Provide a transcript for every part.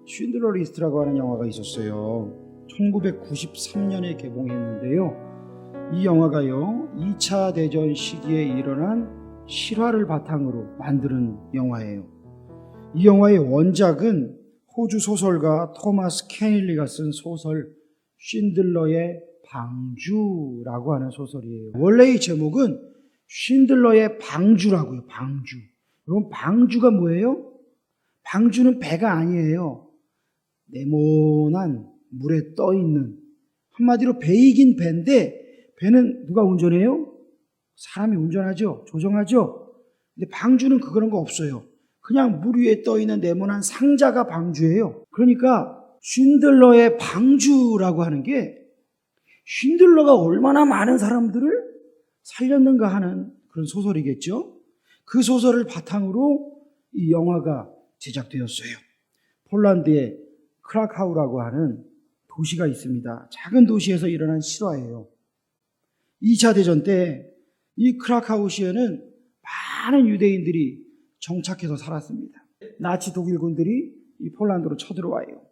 쉰들러 리스트라고 하는 영화가 있었어요. 1993년에 개봉했는데요. 이 영화가요, 2차 대전 시기에 일어난 실화를 바탕으로 만드는 영화예요. 이 영화의 원작은 호주 소설가 토마스 케닐리가 쓴 소설 쉰들러의 방주라고 하는 소설이에요. 원래 이 제목은 쉰들러의 방주라고요. 방주. 여러분, 방주가 뭐예요? 방주는 배가 아니에요. 네모난 물에 떠 있는, 한마디로 배이긴 배인데, 배는 누가 운전해요? 사람이 운전하죠. 조정하죠. 근데 방주는 그런 거 없어요. 그냥 물 위에 떠 있는 네모난 상자가 방주예요. 그러니까 쉰들러의 방주라고 하는 게 쉰들러가 얼마나 많은 사람들을 살렸는가 하는 그런 소설이겠죠. 그 소설을 바탕으로 이 영화가 제작되었어요. 폴란드의 크라카우라고 하는 도시가 있습니다. 작은 도시에서 일어난 실화예요. 2차 대전 때 이 크라카우시에는 많은 유대인들이 정착해서 살았습니다. 나치 독일군들이 이 폴란드로 쳐들어와요.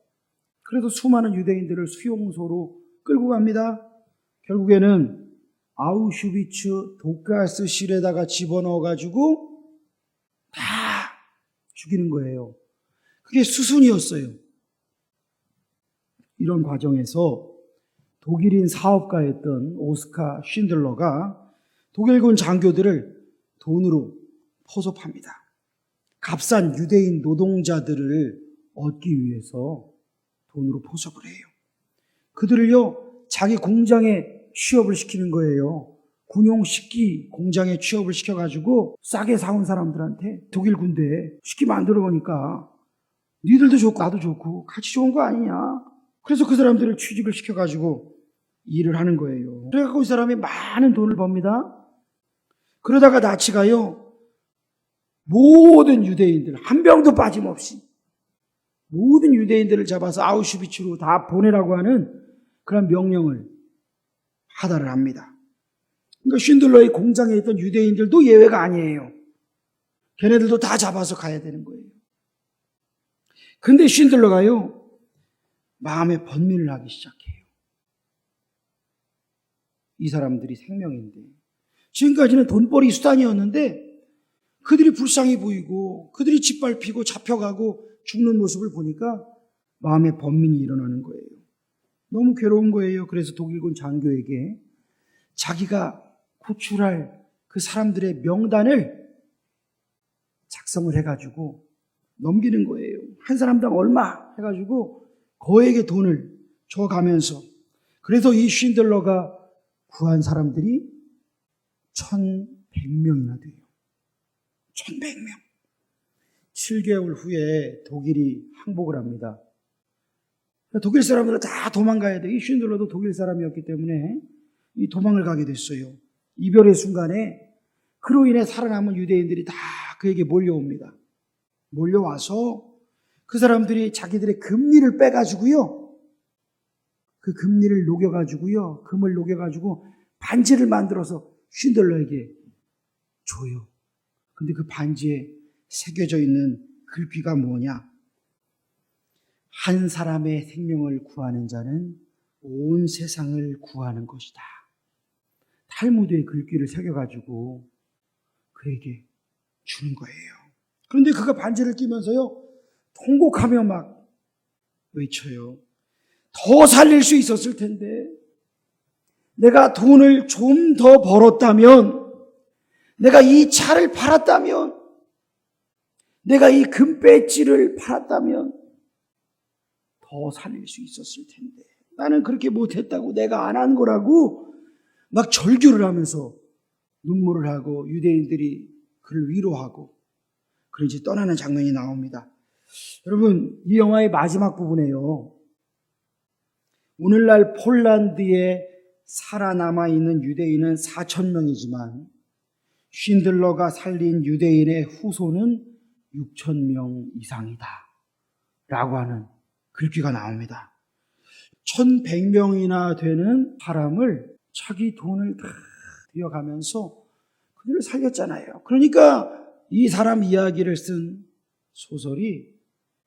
그래서 수많은 유대인들을 수용소로 끌고 갑니다. 결국에는 아우슈비츠 독가스실에다가 집어넣어가지고 다 죽이는 거예요. 그게 수순이었어요. 이런 과정에서 독일인 사업가였던 오스카 쉰들러가 독일군 장교들을 돈으로 포섭합니다. 값싼 유대인 노동자들을 얻기 위해서 돈으로 포섭을 해요. 그들을요, 자기 공장에 취업을 시키는 거예요. 군용 식기 공장에 취업을 시켜가지고 싸게 사온 사람들한테 독일 군대에 식기 만들어 보니까 니들도 좋고 나도 좋고 같이 좋은 거 아니냐. 그래서 그 사람들을 취직을 시켜가지고 일을 하는 거예요. 그래서 이 사람이 많은 돈을 법니다. 그러다가 나치가요, 모든 유대인들 한 명도 빠짐없이 모든 유대인들을 잡아서 아우슈비츠로 다 보내라고 하는 그런 명령을 하달을 합니다. 그러니까 쉰들러의 공장에 있던 유대인들도 예외가 아니에요. 걔네들도 다 잡아서 가야 되는 거예요. 근데 쉰들러가요, 마음에 번민을 하기 시작해요. 이 사람들이 생명인데, 지금까지는 돈벌이 수단이었는데 그들이 불쌍해 보이고 그들이 짓밟히고 잡혀가고 죽는 모습을 보니까 마음에 번민이 일어나는 거예요. 너무 괴로운 거예요. 그래서 독일군 장교에게 자기가 구출할 그 사람들의 명단을 작성을 해가지고 넘기는 거예요. 한 사람당 얼마 해가지고 거액의 돈을 줘가면서, 그래서 이 쉰들러가 구한 사람들이 1,100명이나 돼요. 1,100명. 7개월 후에 독일이 항복을 합니다. 독일 사람들은 다 도망가야 돼. 이 쉰들러도 독일 사람이었기 때문에 이 도망을 가게 됐어요. 이별의 순간에 그로 인해 살아남은 유대인들이 다 그에게 몰려옵니다. 몰려와서 그 사람들이 자기들의 금리를 빼가지고요, 그 금리를 녹여가지고요, 금을 녹여가지고 반지를 만들어서 쉰들러에게 줘요. 근데 그 반지에 새겨져 있는 글귀가 뭐냐? 한 사람의 생명을 구하는 자는 온 세상을 구하는 것이다. 탈무드의 글귀를 새겨가지고 그에게 주는 거예요. 그런데 그가 반지를 끼면서요, 통곡하며 막 외쳐요. 더 살릴 수 있었을 텐데, 내가 돈을 좀 더 벌었다면, 내가 이 차를 팔았다면, 내가 이 금배지를 팔았다면 더 살릴 수 있었을 텐데, 나는 그렇게 못했다고, 내가 안 한 거라고 막 절규를 하면서 눈물을 하고 유대인들이 그를 위로하고 그런지 떠나는 장면이 나옵니다. 여러분, 이 영화의 마지막 부분에요, 오늘날 폴란드에 살아남아 있는 유대인은 4,000명이지만 쉰들러가 살린 유대인의 후손은 6,000명 이상이다 라고 하는 글귀가 나옵니다. 1,100명이나 되는 사람을 자기 돈을 다 들여가면서 그들을 살렸잖아요. 그러니까 이 사람 이야기를 쓴 소설이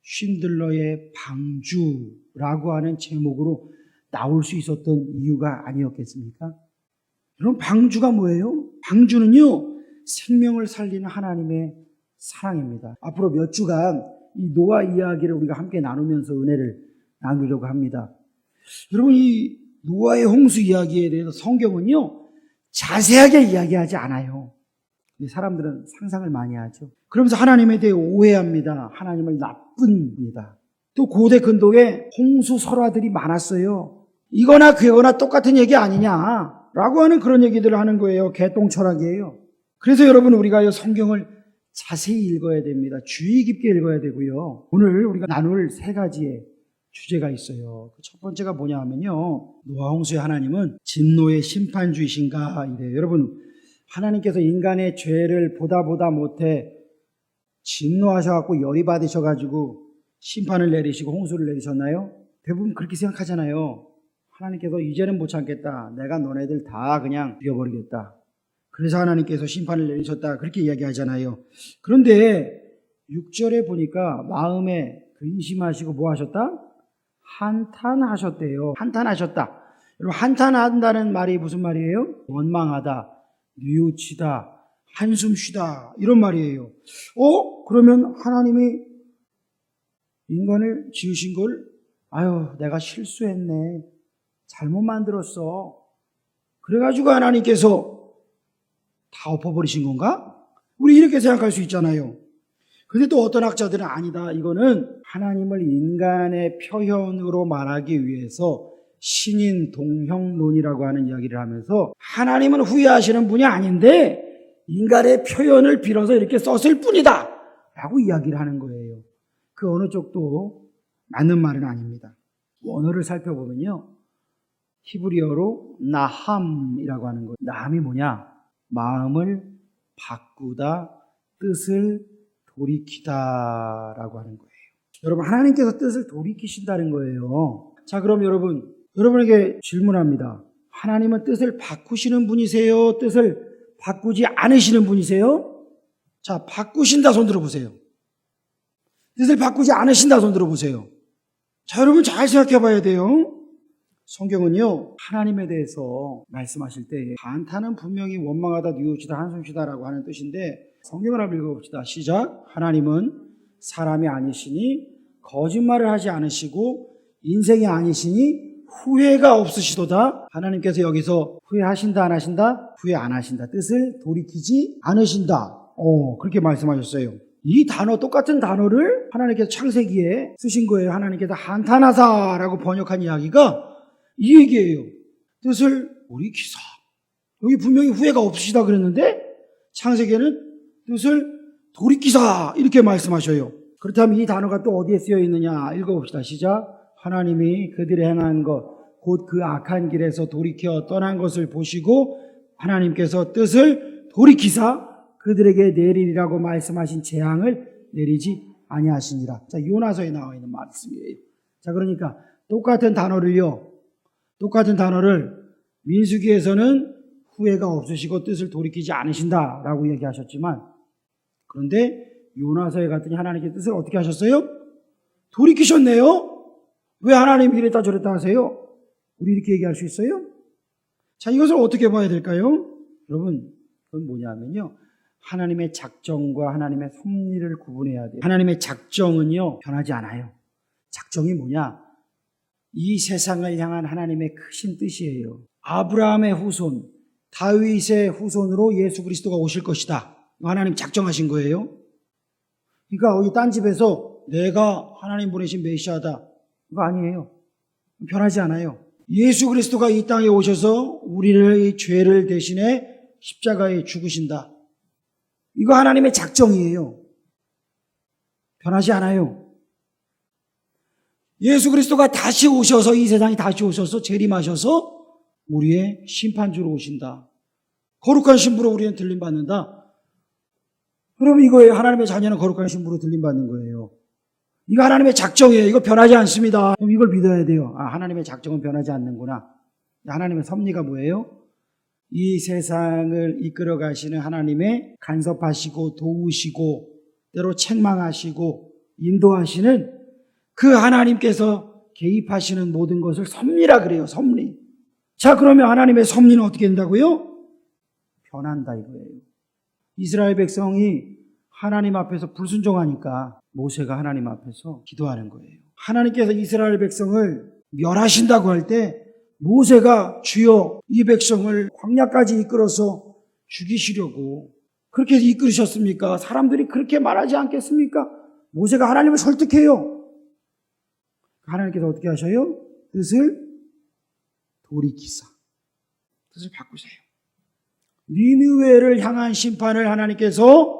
쉰들러의 방주라고 하는 제목으로 나올 수 있었던 이유가 아니었겠습니까? 그럼 방주가 뭐예요? 방주는요, 생명을 살리는 하나님의 사랑입니다. 앞으로 몇 주간 이 노아 이야기를 우리가 함께 나누면서 은혜를 나누려고 합니다. 여러분, 이 노아의 홍수 이야기에 대해서 성경은요, 자세하게 이야기하지 않아요. 근데 사람들은 상상을 많이 하죠. 그러면서 하나님에 대해 오해합니다. 하나님을 나쁜 분이다. 또 고대 근동에 홍수 설화들이 많았어요. 이거나 그거나 똑같은 얘기 아니냐라고 하는 그런 얘기들을 하는 거예요. 개똥 철학이에요. 그래서 여러분, 우리가 성경을 자세히 읽어야 됩니다. 주의 깊게 읽어야 되고요. 오늘 우리가 나눌 세 가지의 주제가 있어요. 첫 번째가 뭐냐 하면요, 노아 홍수의 하나님은 진노의 심판주이신가 이래요. 여러분, 하나님께서 인간의 죄를 보다 못해 진노하셔갖고 열이 받으셔가지고 심판을 내리시고 홍수를 내리셨나요? 대부분 그렇게 생각하잖아요. 하나님께서 이제는 못 참겠다. 내가 너네들 다 그냥 죽여버리겠다. 그래서 하나님께서 심판을 내리셨다. 그렇게 이야기하잖아요. 그런데 6절에 보니까 마음에 근심하시고 뭐 하셨다? 한탄하셨대요. 한탄하셨다. 여러분, 한탄한다는 말이 무슨 말이에요? 원망하다, 뉘우치다, 한숨 쉬다, 이런 말이에요. 그러면 하나님이 인간을 지으신 걸, 내가 실수했네, 잘못 만들었어, 그래가지고 하나님께서 다 엎어버리신 건가? 우리 이렇게 생각할 수 있잖아요. 근데 또 어떤 학자들은 아니다, 이거는 하나님을 인간의 표현으로 말하기 위해서 신인 동형론이라고 하는 이야기를 하면서, 하나님은 후회하시는 분이 아닌데 인간의 표현을 빌어서 이렇게 썼을 뿐이다 라고 이야기를 하는 거예요. 그 어느 쪽도 맞는 말은 아닙니다. 원어를 살펴보면요, 히브리어로 나함이라고 하는 거예요. 나함이 뭐냐? 마음을 바꾸다, 뜻을 돌이키다라고 하는 거예요. 여러분, 하나님께서 뜻을 돌이키신다는 거예요. 자, 그럼 여러분에게 질문합니다. 하나님은 뜻을 바꾸시는 분이세요? 뜻을 바꾸지 않으시는 분이세요? 자, 바꾸신다 손 들어보세요. 뜻을 바꾸지 않으신다 손 들어보세요. 자, 여러분 잘 생각해 봐야 돼요. 성경은요, 하나님에 대해서 말씀하실 때 한탄은 분명히 원망하다, 뉘우치다, 한숨 쉬다라고 하는 뜻인데, 성경을 한번 읽어봅시다. 시작. 하나님은 사람이 아니시니 거짓말을 하지 않으시고 인생이 아니시니 후회가 없으시도다. 하나님께서 여기서 후회하신다 안 하신다? 후회 안 하신다. 뜻을 돌이키지 않으신다. 그렇게 말씀하셨어요. 이 단어, 똑같은 단어를 하나님께서 창세기에 쓰신 거예요. 하나님께서 한탄하사라고 번역한 이야기가 이 얘기예요. 뜻을 돌이키사. 여기 분명히 후회가 없으시다 그랬는데 창세기에는 뜻을 돌이키사 이렇게 말씀하셔요. 그렇다면 이 단어가 또 어디에 쓰여 있느냐 읽어봅시다. 시작. 하나님이 그들이 행한 것 곧 그 악한 길에서 돌이켜 떠난 것을 보시고 하나님께서 뜻을 돌이키사 그들에게 내리리라고 말씀하신 재앙을 내리지 아니하시니라. 자, 요나서에 나와 있는 말씀이에요. 자, 그러니까 똑같은 단어를 민수기에서는 후회가 없으시고 뜻을 돌이키지 않으신다라고 얘기하셨지만, 그런데 요나서에 갔더니 하나님의 뜻을 어떻게 하셨어요? 돌이키셨네요. 왜 하나님이 이랬다 저랬다 하세요? 우리 이렇게 얘기할 수 있어요? 자, 이것을 어떻게 봐야 될까요? 여러분, 그건 뭐냐면요, 하나님의 작정과 하나님의 섭리를 구분해야 돼요. 하나님의 작정은요, 변하지 않아요. 작정이 뭐냐? 이 세상을 향한 하나님의 크신 뜻이에요. 아브라함의 후손, 다윗의 후손으로 예수 그리스도가 오실 것이다. 하나님 작정하신 거예요. 그러니까 여기 딴 집에서 내가 하나님 보내신 메시아다, 이거 아니에요. 변하지 않아요. 예수 그리스도가 이 땅에 오셔서 우리의 죄를 대신해 십자가에 죽으신다. 이거 하나님의 작정이에요. 변하지 않아요. 예수 그리스도가 다시 오셔서, 이 세상에 다시 오셔서 재림하셔서 우리의 심판주로 오신다. 거룩한 신부로 우리는 들림받는다. 그럼 이거예요. 하나님의 자녀는 거룩한 신부로 들림받는 거예요. 이거 하나님의 작정이에요. 이거 변하지 않습니다. 그럼 이걸 믿어야 돼요. 하나님의 작정은 변하지 않는구나. 하나님의 섭리가 뭐예요? 이 세상을 이끌어 가시는 하나님의 간섭하시고 도우시고 때로 책망하시고 인도하시는 그 하나님께서 개입하시는 모든 것을 섭리라 그래요. 섭리. 자, 그러면 하나님의 섭리는 어떻게 된다고요? 변한다 이거예요. 이스라엘 백성이 하나님 앞에서 불순종하니까 모세가 하나님 앞에서 기도하는 거예요. 하나님께서 이스라엘 백성을 멸하신다고 할 때 모세가 주여 이 백성을 광야까지 이끌어서 죽이시려고 그렇게 이끌으셨습니까? 사람들이 그렇게 말하지 않겠습니까? 모세가 하나님을 설득해요. 하나님께서 어떻게 하셔요? 뜻을 돌이키사. 뜻을 바꾸세요. 니느웨를 향한 심판을 하나님께서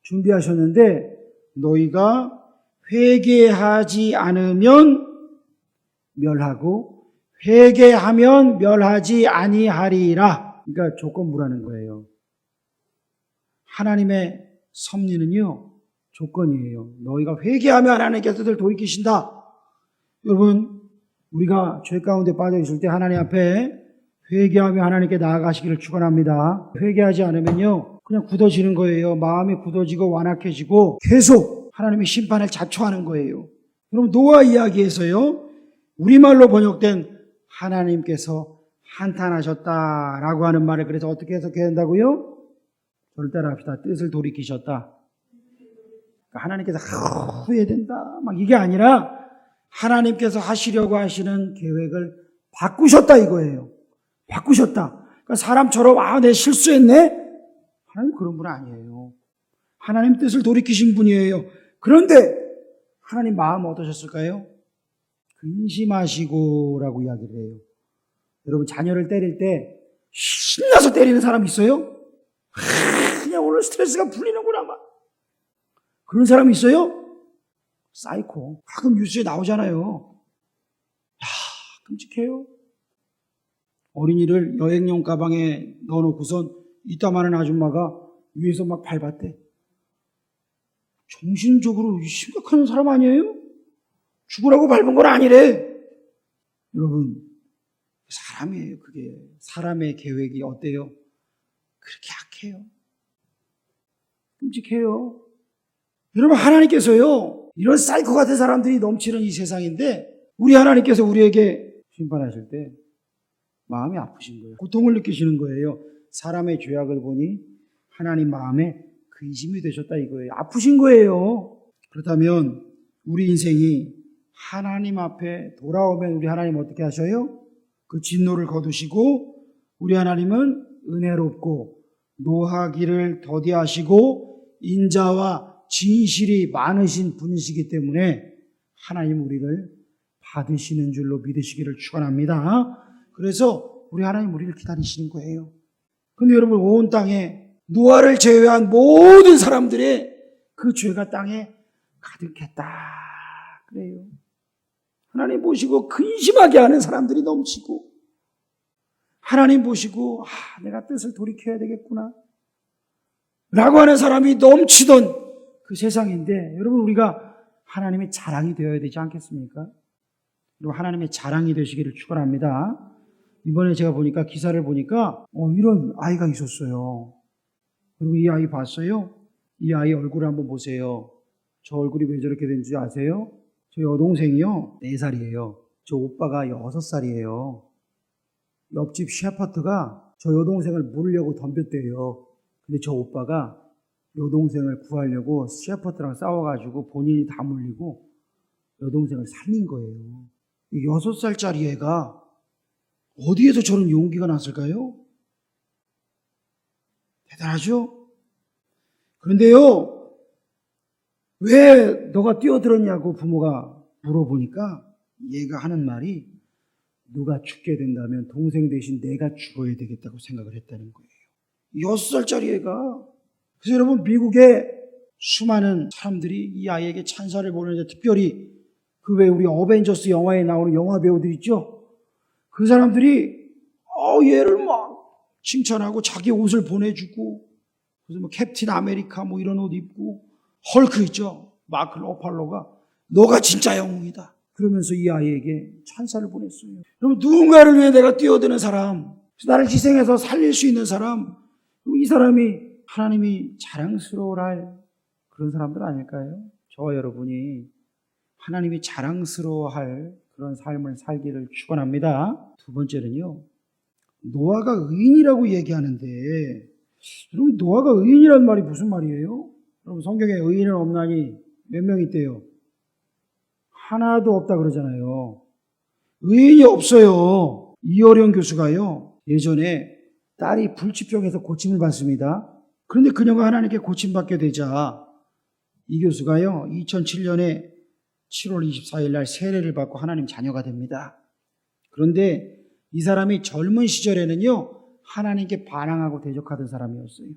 준비하셨는데 너희가 회개하지 않으면 멸하고 회개하면 멸하지 아니하리라. 그러니까 조건부라는 거예요. 하나님의 섭리는요 조건이에요. 너희가 회개하면 하나님께서 뜻을 돌이키신다. 여러분 우리가 죄 가운데 빠져 있을 때 하나님 앞에 회개하며 하나님께 나아가시기를 축원합니다. 회개하지 않으면요 그냥 굳어지는 거예요. 마음이 굳어지고 완악해지고 계속 하나님의 심판을 자초하는 거예요. 그럼 노아 이야기에서요 우리말로 번역된 하나님께서 한탄하셨다라고 하는 말을 그래서 어떻게 해석해야 된다고요? 저를 따라합시다. 뜻을 돌이키셨다. 그러니까 하나님께서 후회된다 막 이게 아니라 하나님께서 하시려고 하시는 계획을 바꾸셨다 이거예요. 바꾸셨다. 그러니까 사람처럼 내 실수했네? 하나님 그런 분 아니에요. 하나님 뜻을 돌이키신 분이에요. 그런데 하나님 마음 어떠셨을까요? 근심하시고 라고 이야기를 해요. 여러분 자녀를 때릴 때 신나서 때리는 사람 있어요? 그냥 오늘 스트레스가 풀리는구나 막 그런 사람 있어요? 사이코. 가끔 뉴스에 나오잖아요. 끔찍해요. 어린이를 여행용 가방에 넣어놓고선 이따 마는 아줌마가 위에서 막 밟았대. 정신적으로 심각한 사람 아니에요? 죽으라고 밟은 건 아니래. 여러분 사람이에요. 그게 사람의 계획이 어때요? 그렇게 약해요. 끔찍해요. 여러분 하나님께서요 이런 사이코 같은 사람들이 넘치는 이 세상인데 우리 하나님께서 우리에게 심판하실 때 마음이 아프신 거예요. 고통을 느끼시는 거예요. 사람의 죄악을 보니 하나님 마음에 근심이 되셨다 이거예요. 아프신 거예요. 그렇다면 우리 인생이 하나님 앞에 돌아오면 우리 하나님 어떻게 하셔요? 그 진노를 거두시고 우리 하나님은 은혜롭고 노하기를 더디하시고 인자와 진실이 많으신 분이시기 때문에 하나님 우리를 받으시는 줄로 믿으시기를 축원합니다. 그래서 우리 하나님 우리를 기다리시는 거예요. 그런데 여러분 온 땅에 노아를 제외한 모든 사람들의 그 죄가 땅에 가득했다 그래요. 하나님 보시고 근심하게 하는 사람들이 넘치고 하나님 보시고 내가 뜻을 돌이켜야 되겠구나 라고 하는 사람이 넘치던 그 세상인데 여러분 우리가 하나님의 자랑이 되어야 되지 않겠습니까? 그리고 하나님의 자랑이 되시기를 축원합니다. 이번에 제가 보니까 기사를 보니까 이런 아이가 있었어요. 그리고 이 아이 봤어요? 이 아이 얼굴을 한번 보세요. 저 얼굴이 왜 저렇게 된지 아세요? 저 여동생이요 4살이에요. 저 오빠가 6살이에요. 옆집 셰퍼트가 저 여동생을 물으려고 덤볐대요. 근데 저 오빠가 여동생을 구하려고 셰퍼트랑 싸워가지고 본인이 다 물리고 여동생을 살린 거예요. 6살짜리 애가 어디에서 저런 용기가 났을까요? 대단하죠? 그런데요, 왜 너가 뛰어들었냐고 부모가 물어보니까 얘가 하는 말이 누가 죽게 된다면 동생 대신 내가 죽어야 되겠다고 생각을 했다는 거예요. 6살짜리 애가. 그래서 여러분 미국의 수많은 사람들이 이 아이에게 찬사를 보내는데 특별히 그 왜 우리 어벤져스 영화에 나오는 영화 배우들 있죠? 그 사람들이 얘를 막 칭찬하고 자기 옷을 보내주고 그래서 뭐 캡틴 아메리카 뭐 이런 옷 입고 헐크 있죠? 마크 러팔로가 너가 진짜 영웅이다. 그러면서 이 아이에게 찬사를 보냈어요. 그럼 누군가를 위해 내가 뛰어드는 사람, 나를 희생해서 살릴 수 있는 사람, 이 사람이 하나님이 자랑스러워할 그런 사람들 아닐까요? 저와 여러분이 하나님이 자랑스러워할 그런 삶을 살기를 축원합니다. 두 번째는요, 노아가 의인이라고 얘기하는데, 여러분 노아가 의인이란 말이 무슨 말이에요? 여러분 성경에 의인은 없나니 몇 명 있대요? 하나도 없다 그러잖아요. 의인이 없어요. 이어령 교수가요, 예전에 딸이 불치병에서 고침을 받습니다. 그런데 그녀가 하나님께 고침받게 되자 이 교수가요, 2007년에 7월 24일 날 세례를 받고 하나님 자녀가 됩니다. 그런데 이 사람이 젊은 시절에는요, 하나님께 반항하고 대적하던 사람이었어요.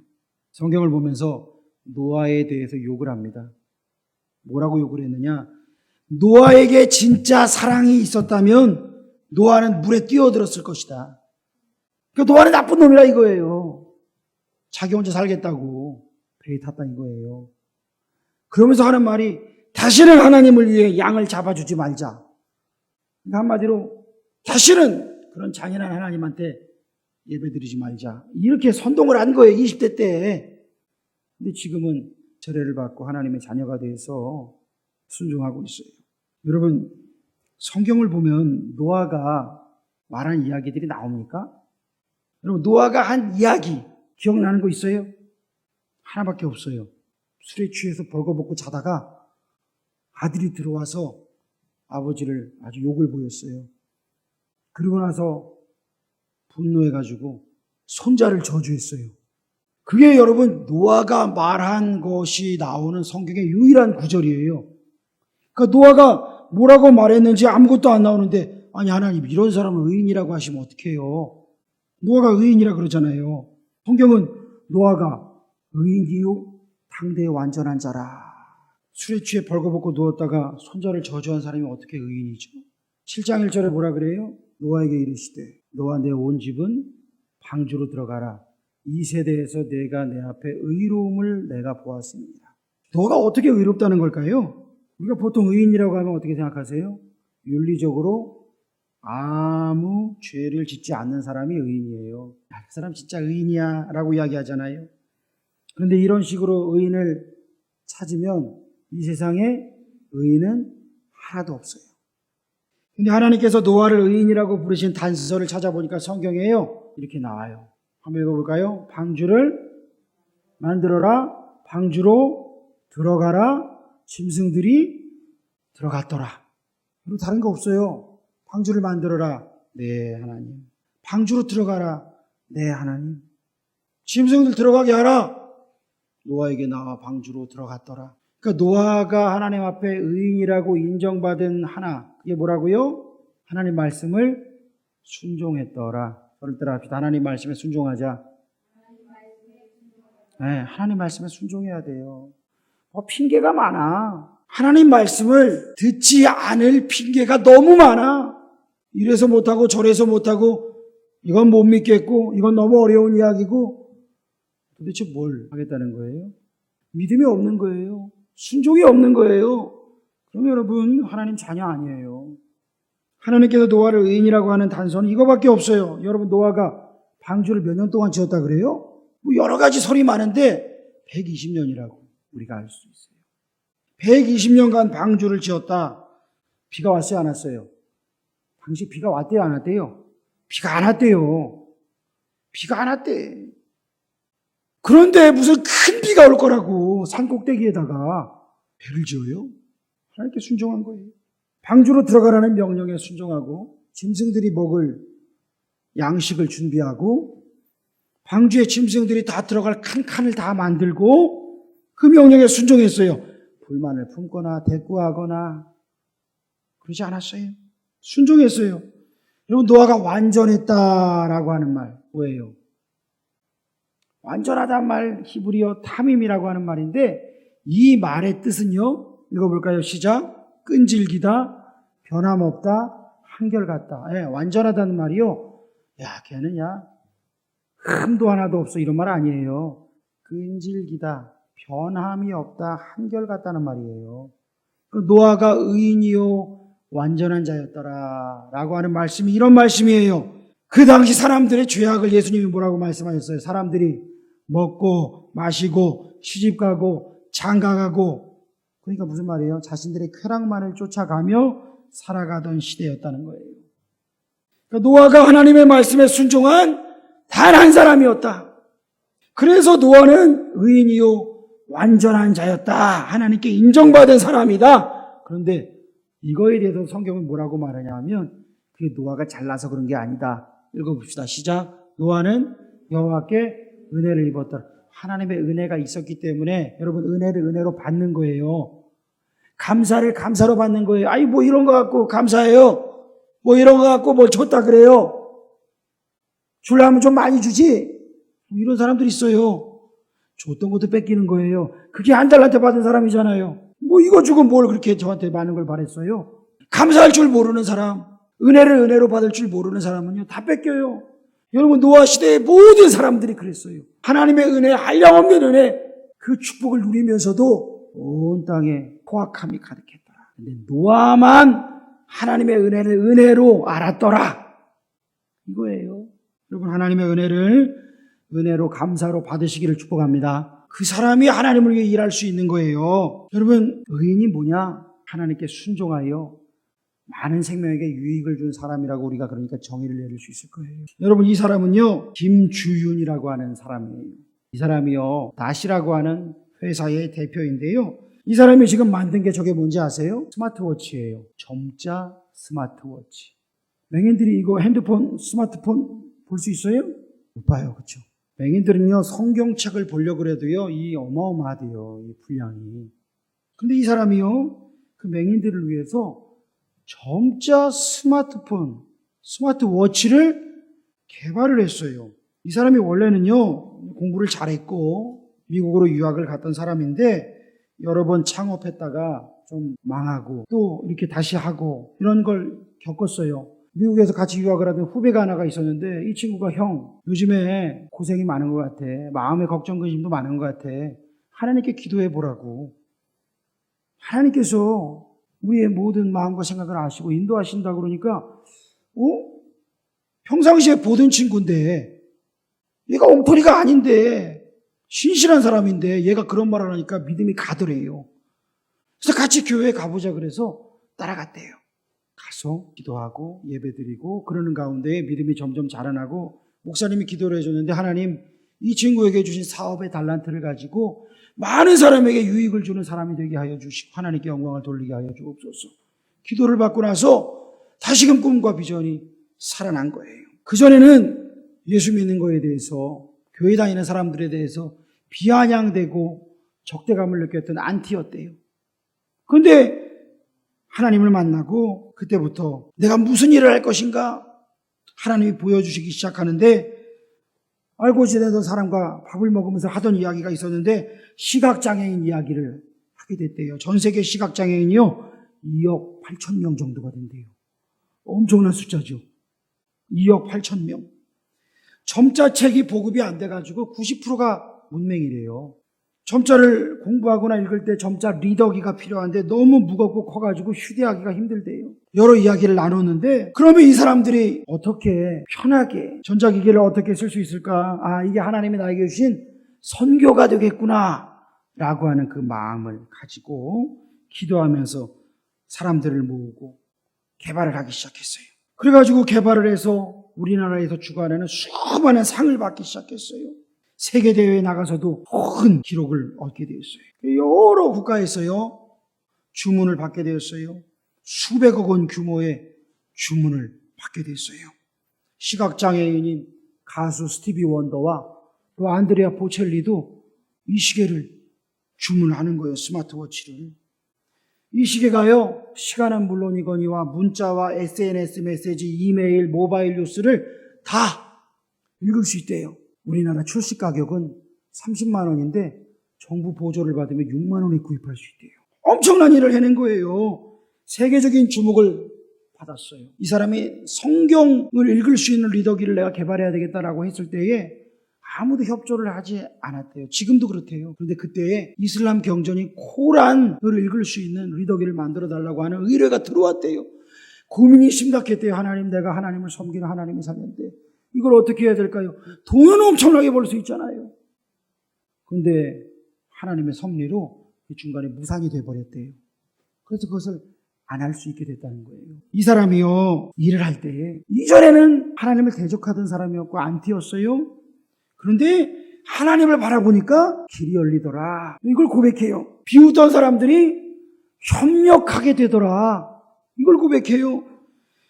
성경을 보면서 노아에 대해서 욕을 합니다. 뭐라고 욕을 했느냐? 노아에게 진짜 사랑이 있었다면 노아는 물에 뛰어들었을 것이다. 그러니까 노아는 나쁜 놈이라 이거예요. 자기 혼자 살겠다고 배에 탔다 이거예요. 그러면서 하는 말이, 다시는 하나님을 위해 양을 잡아주지 말자. 그러니까 한마디로 다시는 그런 잔인한 하나님한테 예배드리지 말자, 이렇게 선동을 한 거예요, 20대 때. 근데 지금은 제례를 받고 하나님의 자녀가 돼서 순종하고 있어요. 여러분 성경을 보면 노아가 말한 이야기들이 나옵니까? 여러분 노아가 한 이야기 기억나는 거 있어요? 하나밖에 없어요. 술에 취해서 벌거벗고 자다가 아들이 들어와서 아버지를 아주 욕을 보였어요. 그리고 나서 분노해가지고 손자를 저주했어요. 그게 여러분 노아가 말한 것이 나오는 성경의 유일한 구절이에요. 그러니까 노아가 뭐라고 말했는지 아무것도 안 나오는데, 아니 하나님 이런 사람을 의인이라고 하시면 어떡해요? 노아가 의인이라 그러잖아요. 성경은 노아가 의인이요 당대의 완전한 자라. 술에 취해 벌거벗고 누웠다가 손자를 저주한 사람이 어떻게 의인이죠? 7장 1절에 뭐라 그래요? 노아에게 이르시되 너와 내 온 집은 방주로 들어가라. 이 세대에서 내가 내 앞에 의로움을 내가 보았습니다. 너가 어떻게 의롭다는 걸까요? 우리가 보통 의인이라고 하면 어떻게 생각하세요? 윤리적으로 아무 죄를 짓지 않는 사람이 의인이에요. 야, 그 사람 진짜 의인이야 라고 이야기하잖아요. 그런데 이런 식으로 의인을 찾으면 이 세상에 의인은 하나도 없어요. 근데 하나님께서 노아를 의인이라고 부르신 단서를 찾아보니까 성경에요, 이렇게 나와요. 한번 읽어볼까요? 방주를 만들어라. 방주로 들어가라. 짐승들이 들어갔더라. 그리고 다른 거 없어요. 방주를 만들어라. 네, 하나님. 방주로 들어가라. 네, 하나님. 짐승들 들어가게 하라. 노아에게 나와 방주로 들어갔더라. 그러니까 노아가 하나님 앞에 의인이라고 인정받은 하나, 그게 뭐라고요? 하나님 말씀을 순종했더라. 저를 따라합시다. 하나님 말씀에 순종하자. 네, 하나님 말씀에 순종해야 돼요. 핑계가 많아. 하나님 말씀을 듣지 않을 핑계가 너무 많아. 이래서 못하고 저래서 못하고 이건 못 믿겠고 이건 너무 어려운 이야기고, 도대체 뭘 하겠다는 거예요? 믿음이 없는 거예요. 순종이 없는 거예요. 그럼 여러분 하나님 자녀 아니에요. 하나님께서 노아를 의인이라고 하는 단서는 이거밖에 없어요. 여러분 노아가 방주를 몇 년 동안 지었다 그래요? 뭐 여러 가지 설이 많은데 120년이라고 우리가 알 수 있어요. 120년간 방주를 지었다. 비가 왔어요, 안 왔어요? 당시 비가 왔대요, 안 왔대요? 비가 안 왔대요. 비가 안 왔대. 그런데 무슨 큰 비가 올 거라고 산 꼭대기에다가 배를 지어요? 하나님께 순종한 거예요. 방주로 들어가라는 명령에 순종하고 짐승들이 먹을 양식을 준비하고 방주에 짐승들이 다 들어갈 칸칸을 다 만들고 그 명령에 순종했어요. 불만을 품거나 대꾸하거나 그러지 않았어요. 순종했어요. 여러분 노아가 완전했다라고 하는 말 뭐예요? 완전하다는 말 히브리어 타밈이라고 하는 말인데 이 말의 뜻은요, 읽어볼까요? 시작. 끈질기다, 변함없다, 한결같다. 예, 완전하다는 말이요, 야 걔는 흠도 하나도 없어 이런 말 아니에요. 끈질기다, 변함이 없다, 한결같다는 말이에요. 노아가 의인이요 완전한 자였더라 라고 하는 말씀이 이런 말씀이에요. 그 당시 사람들의 죄악을 예수님이 뭐라고 말씀하셨어요? 사람들이 먹고 마시고 시집가고 장가가고 그러니까 무슨 말이에요? 자신들의 쾌락만을 쫓아가며 살아가던 시대였다는 거예요. 그러니까 노아가 하나님의 말씀에 순종한 단 한 사람이었다. 그래서 노아는 의인이요 완전한 자였다. 하나님께 인정받은 사람이다. 그런데 이거에 대해서 성경은 뭐라고 말하냐면 그게 노아가 잘나서 그런 게 아니다. 읽어봅시다. 시작. 노아는 여호와께 은혜를 입었다. 하나님의 은혜가 있었기 때문에 여러분 은혜를 은혜로 받는 거예요. 감사를 감사로 받는 거예요. 아이 뭐 이런 거 갖고 감사해요. 뭐 이런 거 갖고 뭘 줬다 그래요. 주려면 좀 많이 주지. 이런 사람들이 있어요. 줬던 것도 뺏기는 거예요. 그게 한 달한테 받은 사람이잖아요. 뭐 이거 주고 뭘 그렇게 저한테 많은 걸 바랬어요. 감사할 줄 모르는 사람, 은혜를 은혜로 받을 줄 모르는 사람은요 다 뺏겨요. 여러분 노아 시대의 모든 사람들이 그랬어요. 하나님의 은혜, 한량없는 은혜, 그 축복을 누리면서도 온 땅에 포악함이 가득했더라. 근데 노아만 하나님의 은혜를 은혜로 알았더라. 이거예요. 여러분 하나님의 은혜를 은혜로 감사로 받으시기를 축복합니다. 그 사람이 하나님을 위해 일할 수 있는 거예요. 여러분 의인이 뭐냐? 하나님께 순종하여 많은 생명에게 유익을 준 사람이라고 우리가 그러니까 정의를 내릴 수 있을 거예요. 여러분 이 사람은요 김주윤이라고 하는 사람이에요. 이 사람이요 다시라고 하는 회사의 대표인데요. 이 사람이 지금 만든 게 저게 뭔지 아세요? 스마트워치예요. 점자 스마트워치. 맹인들이 이거 핸드폰 스마트폰 볼 수 있어요? 못 봐요. 그렇죠? 맹인들은요 성경책을 보려고 해도요 이 어마어마하대요. 이 분량이. 근데 이 사람이요 그 맹인들을 위해서 점자 스마트폰, 스마트워치를 개발을 했어요. 이 사람이 원래는요 공부를 잘했고 미국으로 유학을 갔던 사람인데 여러 번 창업했다가 좀 망하고 또 이렇게 다시 하고 이런 걸 겪었어요. 미국에서 같이 유학을 하던 후배가 하나가 있었는데 이 친구가 형 요즘에 고생이 많은 것 같아. 마음의 걱정 근심도 많은 것 같아. 하나님께 기도해 보라고. 하나님께서 우리의 모든 마음과 생각을 아시고 인도하신다고 그러니까 평상시에 보던 친구인데 얘가 엉터리가 아닌데 신실한 사람인데 얘가 그런 말을 하니까 믿음이 가더래요. 그래서 같이 교회에 가보자 그래서 따라갔대요. 가서 기도하고 예배드리고 그러는 가운데 믿음이 점점 자라나고 목사님이 기도를 해줬는데 하나님 이 친구에게 주신 사업의 달란트를 가지고 많은 사람에게 유익을 주는 사람이 되게 하여 주시고 하나님께 영광을 돌리게 하여 주옵소서. 기도를 받고 나서 다시금 꿈과 비전이 살아난 거예요. 그전에는 예수 믿는 거에 대해서 교회 다니는 사람들에 대해서 비아냥되고 적대감을 느꼈던 안티였대요. 그런데 하나님을 만나고 그때부터 내가 무슨 일을 할 것인가 하나님이 보여주시기 시작하는데 알고 지내던 사람과 밥을 먹으면서 하던 이야기가 있었는데 시각장애인 이야기를 하게 됐대요. 전 세계 시각장애인이요 2억 8천 명 정도가 된대요. 엄청난 숫자죠. 2억 8천 명. 점자책이 보급이 안 돼가지고 90%가 문맹이래요. 점자를 공부하거나 읽을 때 점자 리더기가 필요한데 너무 무겁고 커가지고 휴대하기가 힘들대요. 여러 이야기를 나눴는데 그러면 이 사람들이 어떻게 편하게 전자기기를 어떻게 쓸 수 있을까? 아, 이게 하나님이 나에게 주신 선교가 되겠구나 라고 하는 그 마음을 가지고 기도하면서 사람들을 모으고 개발을 하기 시작했어요. 그래가지고 개발을 해서 우리나라에서 주관하는 수많은 상을 받기 시작했어요. 세계대회에 나가서도 큰 기록을 얻게 되었어요. 여러 국가에서요 주문을 받게 되었어요. 수백억 원 규모의 주문을 받게 됐어요. 시각장애인인 가수 스티비 원더와 또 안드레아 보첼리도 이 시계를 주문하는 거예요. 스마트워치를. 이 시계가요 시간은 물론이거니와 문자와 SNS 메시지, 이메일, 모바일 뉴스를 다 읽을 수 있대요. 우리나라 출시 가격은 30만 원인데 정부 보조를 받으면 6만 원에 구입할 수 있대요. 엄청난 일을 해낸 거예요. 세계적인 주목을 받았어요. 이 사람이 성경을 읽을 수 있는 리더기를 내가 개발해야 되겠다라고 했을 때에 아무도 협조를 하지 않았대요. 지금도 그렇대요. 그런데 그때에 이슬람 경전인 코란을 읽을 수 있는 리더기를 만들어 달라고 하는 의뢰가 들어왔대요. 고민이 심각했대요. 하나님, 내가 하나님을 섬기는 하나님의 사명인데 이걸 어떻게 해야 될까요? 돈은 엄청나게 벌 수 있잖아요. 그런데 하나님의 섭리로 그 중간에 무산이 돼버렸대요. 그래서 그것을 안 할 수 있게 됐다는 거예요. 이 사람이요, 일을 할 때 이전에는 하나님을 대적하던 사람이었고 안티였어요. 그런데 하나님을 바라보니까 길이 열리더라. 이걸 고백해요. 비웃던 사람들이 협력하게 되더라. 이걸 고백해요.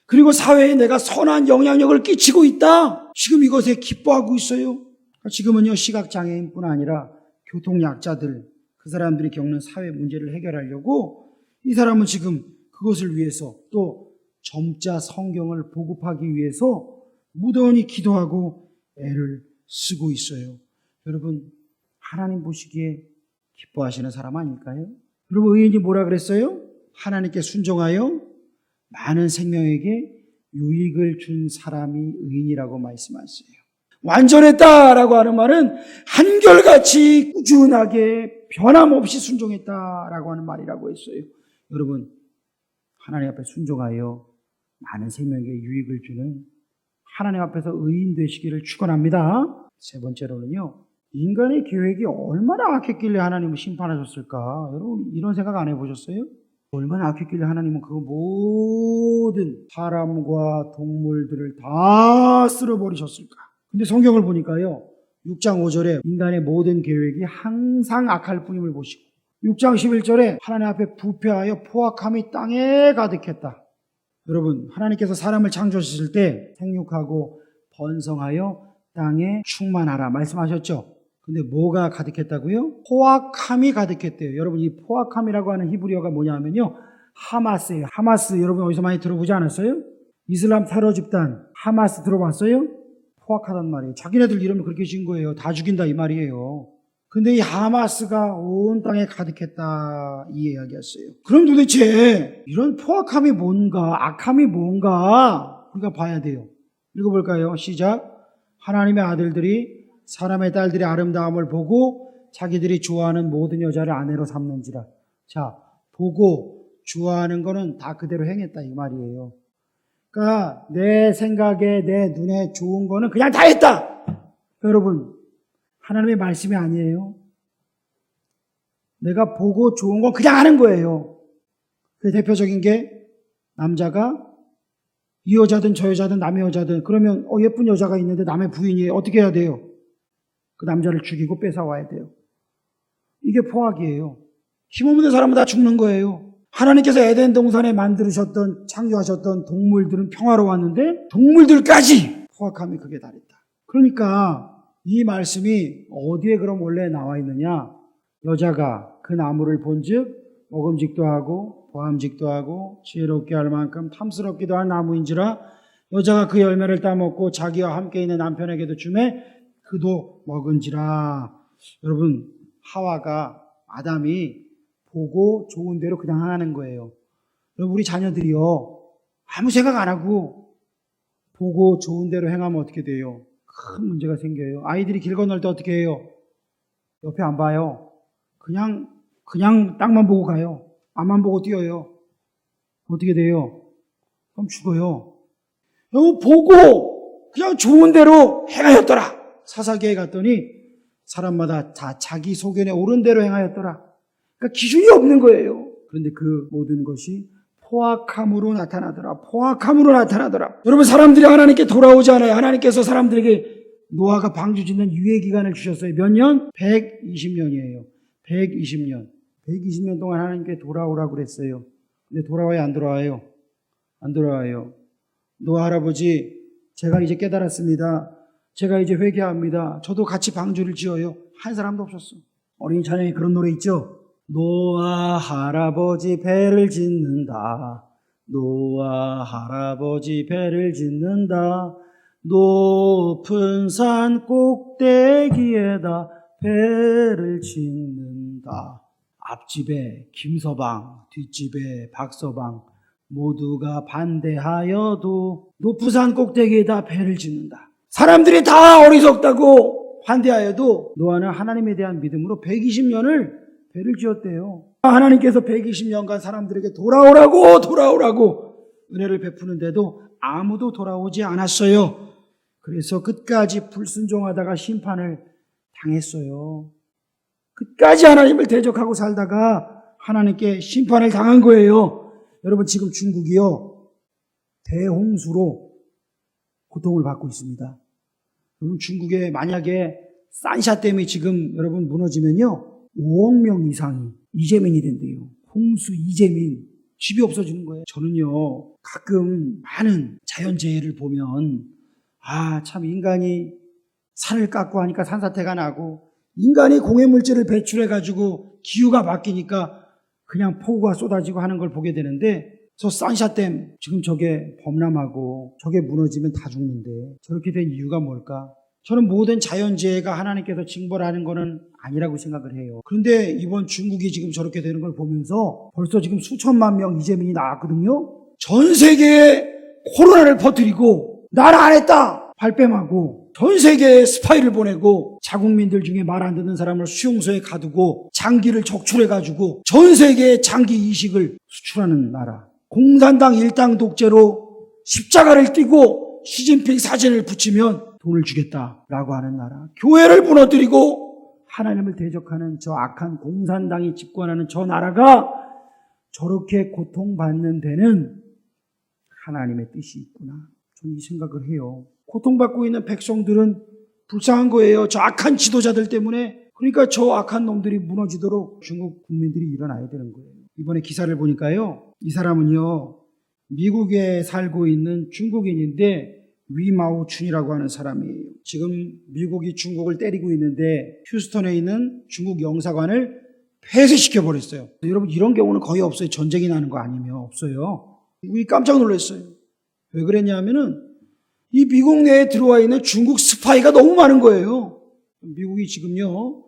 그리고 사회에 내가 선한 영향력을 끼치고 있다. 지금 이것에 기뻐하고 있어요. 지금은요, 시각장애인뿐 아니라 교통약자들, 그 사람들이 겪는 사회 문제를 해결하려고 이 사람은 지금 그것을 위해서 또 점자 성경을 보급하기 위해서 무던히 기도하고 애를 쓰고 있어요. 여러분, 하나님 보시기에 기뻐하시는 사람 아닐까요? 여러분, 의인이 뭐라 그랬어요? 하나님께 순종하여 많은 생명에게 유익을 준 사람이 의인이라고 말씀하셨어요. 완전했다라고 하는 말은 한결같이 꾸준하게 변함없이 순종했다라고 하는 말이라고 했어요. 여러분, 하나님 앞에 순종하여 많은 생명에게 유익을 주는 하나님 앞에서 의인 되시기를 축원합니다. 세 번째로는요, 인간의 계획이 얼마나 악했길래 하나님을 심판하셨을까? 여러분, 이런 생각 안 해보셨어요? 얼마나 악했길래 하나님은 그 모든 사람과 동물들을 다 쓸어버리셨을까? 근데 성경을 보니까요, 6장 5절에 인간의 모든 계획이 항상 악할 뿐임을 보시고 6장 11절에 하나님 앞에 부패하여 포악함이 땅에 가득했다. 여러분, 하나님께서 사람을 창조하셨을 때 생육하고 번성하여 땅에 충만하라 말씀하셨죠? 근데 뭐가 가득했다고요? 포악함이 가득했대요. 여러분, 이 포악함이라고 하는 히브리어가 뭐냐면요, 하마스예요. 하마스 여러분 어디서 많이 들어보지 않았어요? 이슬람 테러 집단 하마스 들어봤어요? 포악하단 말이에요. 자기네들 이름을 그렇게 지은 거예요. 다 죽인다 이 말이에요. 근데 이 하마스가 온 땅에 가득했다 이 이야기였어요. 그럼 도대체 이런 포악함이 뭔가, 악함이 뭔가 우리가 봐야 돼요. 읽어볼까요? 시작. 하나님의 아들들이 사람의 딸들의 아름다움을 보고 자기들이 좋아하는 모든 여자를 아내로 삼는지라. 자, 보고 좋아하는 거는 다 그대로 행했다 이 말이에요. 그러니까 내 생각에 내 눈에 좋은 거는 그냥 다 했다. 여러분, 하나님의 말씀이 아니에요. 내가 보고 좋은 건 그냥 하는 거예요. 그 대표적인 게 남자가 이 여자든 저 여자든 남의 여자든 그러면 예쁜 여자가 있는데 남의 부인이 어떻게 해야 돼요? 그 남자를 죽이고 뺏어와야 돼요. 이게 포악이에요. 힘없는 사람은 다 죽는 거예요. 하나님께서 에덴 동산에 만드셨던 창조하셨던 동물들은 평화로웠는데 동물들까지 포악함이 극에 달했다. 그러니까 이 말씀이 어디에 그럼 원래 나와 있느냐? 여자가 그 나무를 본즉 먹음직도 하고 보암직도 하고 지혜롭게 할 만큼 탐스럽기도 한 나무인지라 여자가 그 열매를 따먹고 자기와 함께 있는 남편에게도 주매 그도 먹은지라. 여러분, 하와가 아담이 보고 좋은 대로 그냥 하는 거예요. 여러분, 우리 자녀들이요, 아무 생각 안 하고 보고 좋은 대로 행하면 어떻게 돼요? 큰 문제가 생겨요. 아이들이 길 건널 때 어떻게 해요? 옆에 안 봐요. 그냥 땅만 보고 가요. 앞만 보고 뛰어요. 어떻게 돼요? 그럼 죽어요. 여러분, 보고 그냥 좋은 대로 행하였더라. 사사기에 갔더니 사람마다 다 자기 소견에 옳은 대로 행하였더라. 그러니까 기준이 없는 거예요. 그런데 그 모든 것이 포악함으로 나타나더라. 포악함으로 나타나더라. 여러분, 사람들이 하나님께 돌아오지 않아요. 하나님께서 사람들에게 노아가 방주 짓는 유예기간을 주셨어요. 몇 년? 120년이에요. 120년. 120년 동안 하나님께 돌아오라고 그랬어요. 근데 돌아와요, 안 돌아와요? 안 돌아와요. 노아 할아버지, 제가 이제 깨달았습니다. 제가 이제 회개합니다. 저도 같이 방주를 지어요. 한 사람도 없었어. 어린이 찬양에 그런 노래 있죠? 노아 할아버지 배를 짓는다. 노아 할아버지 배를 짓는다. 높은 산 꼭대기에다 배를 짓는다. 앞집에 김서방, 뒷집에 박서방 모두가 반대하여도 높은 산 꼭대기에다 배를 짓는다. 사람들이 다 어리석다고 반대하여도 노아는 하나님에 대한 믿음으로 120년을 배를 지었대요. 하나님께서 120년간 사람들에게 돌아오라고 은혜를 베푸는데도 아무도 돌아오지 않았어요. 그래서 끝까지 불순종하다가 심판을 당했어요. 끝까지 하나님을 대적하고 살다가 하나님께 심판을 당한 거예요. 여러분 지금 중국이요 대홍수로 고통을 받고 있습니다. 여러분 중국에 만약에 산샤댐이 지금 여러분 무너지면요 5억 명 이상이 이재민이 된대요. 홍수 이재민. 집이 없어지는 거예요. 저는요 가끔 많은 자연재해를 보면 참 인간이 산을 깎고 하니까 산사태가 나고 인간이 공해물질을 배출해가지고 기후가 바뀌니까 그냥 폭우가 쏟아지고 하는 걸 보게 되는데 저 산샤댐 지금 저게 범람하고 저게 무너지면 다 죽는데 저렇게 된 이유가 뭘까? 저는 모든 자연재해가 하나님께서 징벌하는 거는 아니라고 생각을 해요. 그런데 이번 중국이 지금 저렇게 되는 걸 보면서 벌써 지금 수천만 명 이재민이 나왔거든요. 전 세계에 코로나를 퍼뜨리고 나라 안 했다 발뺌하고 전 세계에 스파이를 보내고 자국민들 중에 말 안 듣는 사람을 수용소에 가두고 장기를 적출해가지고 전 세계에 장기 이식을 수출하는 나라. 공산당 일당 독재로 십자가를 띠고 시진핑 사진을 붙이면 돈을 주겠다라고 하는 나라. 교회를 무너뜨리고 하나님을 대적하는 저 악한 공산당이 집권하는 저 나라가 저렇게 고통받는 데는 하나님의 뜻이 있구나. 저는 이 생각을 해요. 고통받고 있는 백성들은 불쌍한 거예요. 저 악한 지도자들 때문에. 그러니까 저 악한 놈들이 무너지도록 중국 국민들이 일어나야 되는 거예요. 이번에 기사를 보니까요. 이 사람은요. 미국에 살고 있는 중국인인데 위마오춘이라고 하는 사람이에요. 지금 미국이 중국을 때리고 있는데 휴스턴에 있는 중국 영사관을 폐쇄시켜 버렸어요. 여러분 이런 경우는 거의 없어요. 전쟁이 나는 거 아니면 없어요. 미국이 깜짝 놀랐어요. 왜 그랬냐면은 이 미국 내에 들어와 있는 중국 스파이가 너무 많은 거예요. 미국이 지금요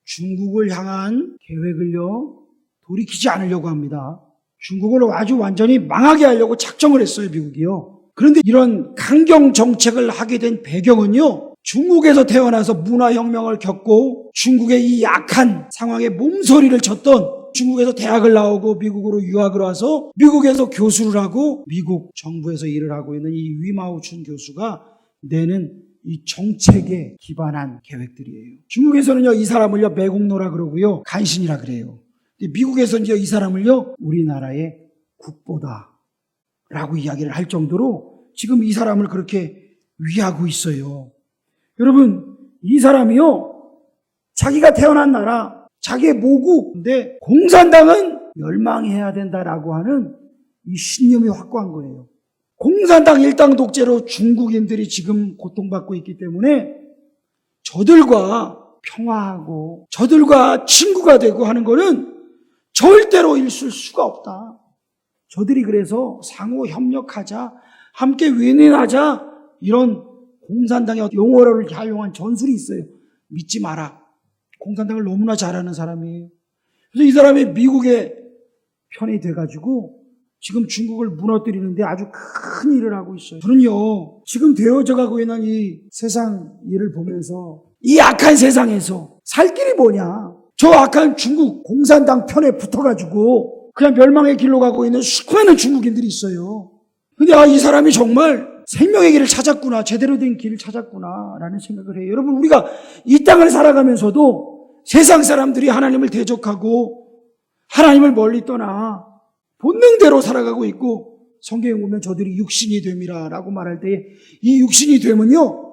중국을 향한 계획을요 돌이키지 않으려고 합니다. 중국을 아주 완전히 망하게 하려고 작정을 했어요, 미국이요. 그런데 이런 강경 정책을 하게 된 배경은요, 중국에서 태어나서 문화혁명을 겪고 중국의 이 약한 상황에 몸서리를 쳤던 중국에서 대학을 나오고 미국으로 유학을 와서 미국에서 교수를 하고 미국 정부에서 일을 하고 있는 이 위마오춘 교수가 내는 이 정책에 기반한 계획들이에요. 중국에서는요, 이 사람을요, 매국노라 그러고요, 간신이라 그래요. 미국에서는요, 이 사람을요, 우리나라의 국보다 라고 이야기를 할 정도로 지금 이 사람을 그렇게 위하고 있어요. 여러분, 이 사람이요, 자기가 태어난 나라, 자기의 모국인데 공산당은 멸망해야 된다라고 하는 이 신념이 확고한 거예요. 공산당 일당 독재로 중국인들이 지금 고통받고 있기 때문에 저들과 평화하고 저들과 친구가 되고 하는 거는 절대로 있을 수가 없다. 저들이 그래서 상호 협력하자, 함께 윈윈하자, 이런 공산당의 용어를 활용한 전술이 있어요. 믿지 마라. 공산당을 너무나 잘하는 사람이에요. 그래서 이 사람이 미국의 편이 돼가지고 지금 중국을 무너뜨리는데 아주 큰 일을 하고 있어요. 저는요, 지금 되어져 가고 있는 이 세상 일을 보면서 이 악한 세상에서 살 길이 뭐냐? 저 악한 중국 공산당 편에 붙어가지고 그냥 멸망의 길로 가고 있는 수많은 중국인들이 있어요. 근데 이 사람이 정말 생명의 길을 찾았구나, 제대로 된 길을 찾았구나 라는 생각을 해요. 여러분, 우리가 이 땅을 살아가면서도 세상 사람들이 하나님을 대적하고 하나님을 멀리 떠나 본능대로 살아가고 있고, 성경에 보면 저들이 육신이 됨이라 라고 말할 때 이 육신이 되면요,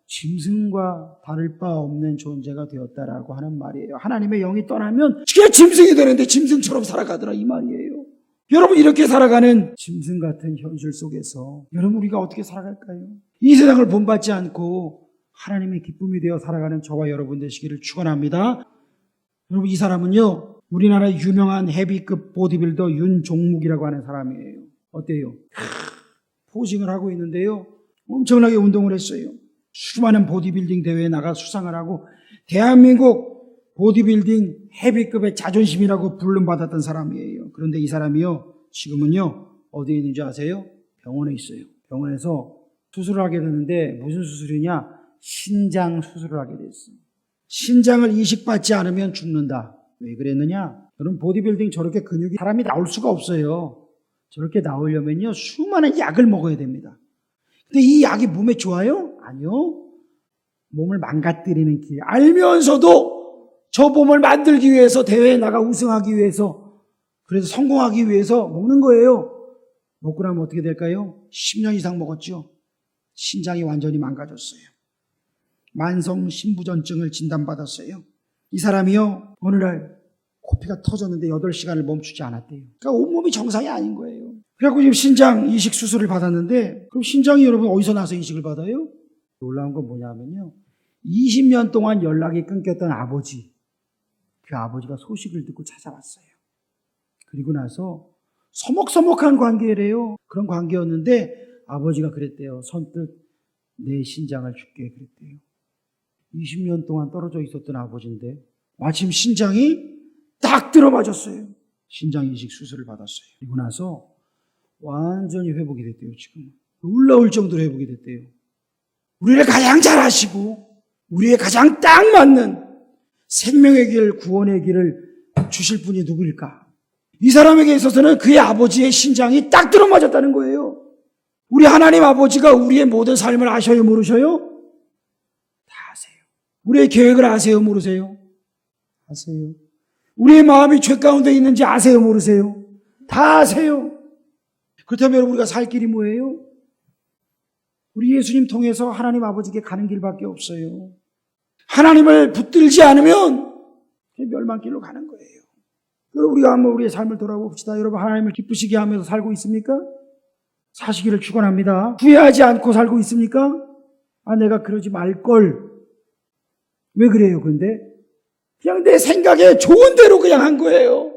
짐승과 다를 바 없는 존재가 되었다라고 하는 말이에요. 하나님의 영이 떠나면 그냥 짐승이 되는데 짐승처럼 살아가더라, 이 말이에요. 여러분, 이렇게 살아가는 짐승 같은 현실 속에서 여러분, 우리가 어떻게 살아갈까요? 이 세상을 본받지 않고 하나님의 기쁨이 되어 살아가는 저와 여러분 되시기를 축원합니다. 여러분, 이 사람은요, 우리나라의 유명한 헤비급 보디빌더 윤종묵이라고 하는 사람이에요. 어때요? 포징을 하고 있는데요, 엄청나게 운동을 했어요. 수많은 보디빌딩 대회에 나가 수상을 하고 대한민국 보디빌딩 헤비급의 자존심이라고 불름받았던 사람이에요. 그런데 이 사람이요, 지금은요, 어디에 있는지 아세요? 병원에 있어요. 병원에서 수술을 하게 되는데 무슨 수술이냐? 신장 수술을 하게 됐어요. 신장을 이식받지 않으면 죽는다. 왜 그랬느냐? 여러분, 보디빌딩 저렇게 근육이 사람이 나올 수가 없어요. 저렇게 나오려면요, 수많은 약을 먹어야 됩니다. 근데 이 약이 몸에 좋아요? 아니요. 몸을 망가뜨리는 길. 알면서도 저 몸을 만들기 위해서, 대회에 나가 우승하기 위해서, 그래서 성공하기 위해서 먹는 거예요. 먹고 나면 어떻게 될까요? 10년 이상 먹었죠. 신장이 완전히 망가졌어요. 만성 신부전증을 진단받았어요. 이 사람이요, 어느 날 코피가 터졌는데 8시간을 멈추지 않았대요. 그러니까 온몸이 정상이 아닌 거예요. 그래갖고 지금 신장 이식 수술을 받았는데, 그럼 신장이 여러분 어디서 나서 이식을 받아요? 놀라운 건 뭐냐면요, 20년 동안 연락이 끊겼던 아버지, 그 아버지가 소식을 듣고 찾아왔어요. 그리고 나서 서먹서먹한 관계래요. 그런 관계였는데 아버지가 그랬대요. 선뜻 내 신장을 줄게 그랬대요. 20년 동안 떨어져 있었던 아버지인데 마침 신장이 딱 들어맞았어요. 신장 이식 수술을 받았어요. 그리고 나서 완전히 회복이 됐대요. 지금 놀라울 정도로 회복이 됐대요. 우리를 가장 잘 아시고 우리의 가장 딱 맞는 생명의 길, 구원의 길을 주실 분이 누구일까? 이 사람에게 있어서는 그의 아버지의 신장이 딱 들어맞았다는 거예요. 우리 하나님 아버지가 우리의 모든 삶을 아셔요, 모르셔요? 다 아세요. 우리의 계획을 아세요, 모르세요? 아세요. 우리의 마음이 죄 가운데 있는지 아세요, 모르세요? 다 아세요. 그렇다면 우리가 살 길이 뭐예요? 우리 예수님 통해서 하나님 아버지께 가는 길밖에 없어요. 하나님을 붙들지 않으면 멸망길로 가는 거예요. 여러분, 우리가 한번 우리의 삶을 돌아봅시다. 여러분, 하나님을 기쁘시게 하면서 살고 있습니까? 사시기를 축원합니다. 후회하지 않고 살고 있습니까? 아, 내가 그러지 말걸. 왜 그래요, 근데? 그냥 내 생각에 좋은 대로 그냥 한 거예요.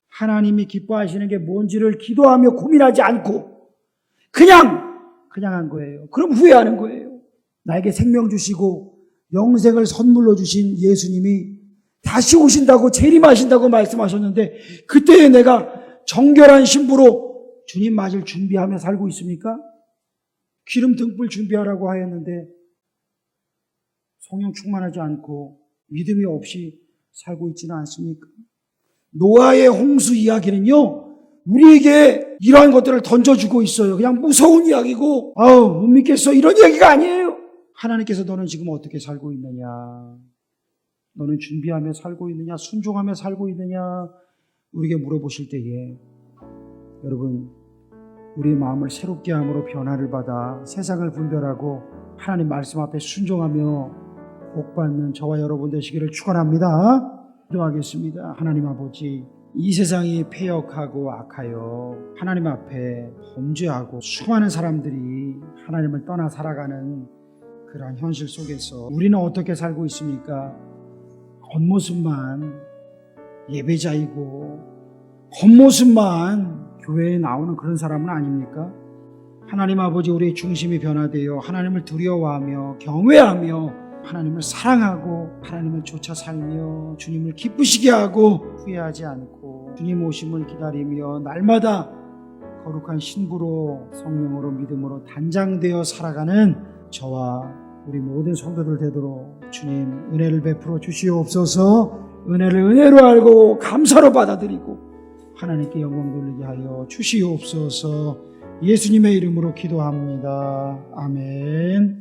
하나님이 기뻐하시는 게 뭔지를 기도하며 고민하지 않고 그냥 한 거예요. 그럼 후회하는 거예요. 나에게 생명 주시고 영생을 선물로 주신 예수님이 다시 오신다고, 재림하신다고 말씀하셨는데 그때에 내가 정결한 신부로 주님 맞을 준비하며 살고 있습니까? 기름 등불 준비하라고 하였는데 성령 충만하지 않고 믿음이 없이 살고 있지는 않습니까? 노아의 홍수 이야기는요, 우리에게 이러한 것들을 던져주고 있어요. 그냥 무서운 이야기고, 아우, 못 믿겠어, 이런 이야기가 아니에요. 하나님께서 너는 지금 어떻게 살고 있느냐? 너는 준비하며 살고 있느냐? 순종하며 살고 있느냐? 우리에게 물어보실 때에 여러분, 우리의 마음을 새롭게 함으로 변화를 받아 세상을 분별하고 하나님 말씀 앞에 순종하며 복받는 저와 여러분 되시기를 축원합니다. 기도하겠습니다. 하나님 아버지, 이 세상이 패역하고 악하여 하나님 앞에 범죄하고 수많은 사람들이 하나님을 떠나 살아가는 그러한 현실 속에서 우리는 어떻게 살고 있습니까? 겉모습만 예배자이고 겉모습만 교회에 나오는 그런 사람은 아닙니까? 하나님 아버지, 우리의 중심이 변화되어 하나님을 두려워하며 경외하며 하나님을 사랑하고 하나님을 쫓아 살며 주님을 기쁘시게 하고 후회하지 않고 주님 오심을 기다리며 날마다 거룩한 신부로 성령으로 믿음으로 단장되어 살아가는 저와 우리 모든 성도들 되도록 주님 은혜를 베풀어 주시옵소서. 은혜를 은혜로 알고 감사로 받아들이고 하나님께 영광 돌리게 하여 주시옵소서. 예수님의 이름으로 기도합니다. 아멘.